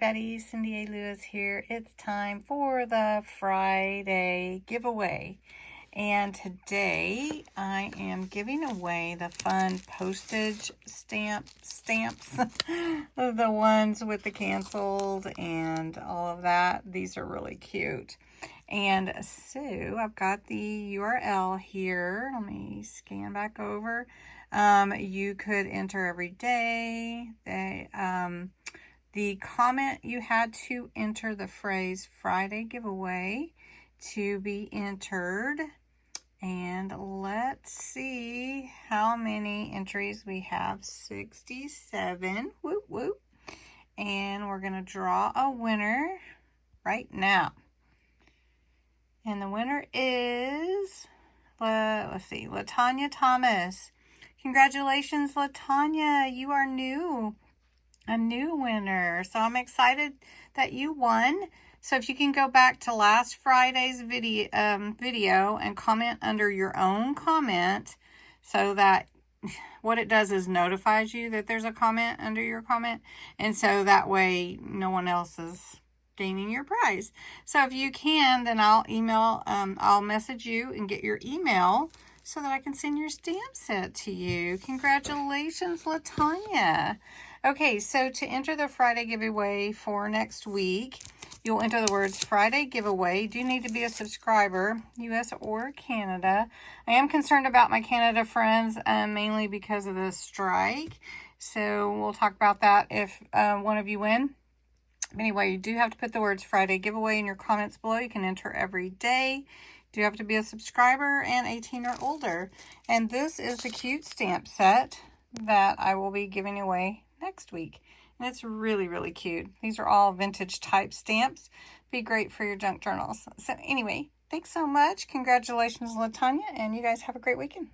everybody, CindyALewis here. It's time for the Friday giveaway. And today I am giving away the fun postage stamps, the ones with the canceled and all of that. These are really cute. And so I've got the URL here. Let me scan back over. You could enter every day. The comment, you had to enter the phrase Friday giveaway to be entered. And let's see how many entries we have. 67. Whoop, whoop. And we're going to draw a winner right now. And the winner is, let's see, LaTanya Thomas. Congratulations, LaTanya. You are a new winner. So I'm excited that you won. So if you can go back to last Friday's video and comment under your own comment, so that what it does is notifies you that there's a comment under your comment. And so that way no one else is gaining your prize. So if you can, then I'll message you and get your email so that I can send your stamp set to you. Congratulations, LaTanya. Okay, so to enter the Friday giveaway for next week, you'll enter the words Friday giveaway. You do need to be a subscriber, US or Canada. I am concerned about my Canada friends, mainly because of the strike. So we'll talk about that if one of you win. Anyway, you do have to put the words Friday giveaway in your comments below. You can enter every day. You do have to be a subscriber and 18 or older. And this is the cute stamp set that I will be giving away next week. And it's really, really cute. These are all vintage type stamps. Be great for your junk journals. So anyway, thanks so much. Congratulations, LaTanya, and you guys have a great weekend.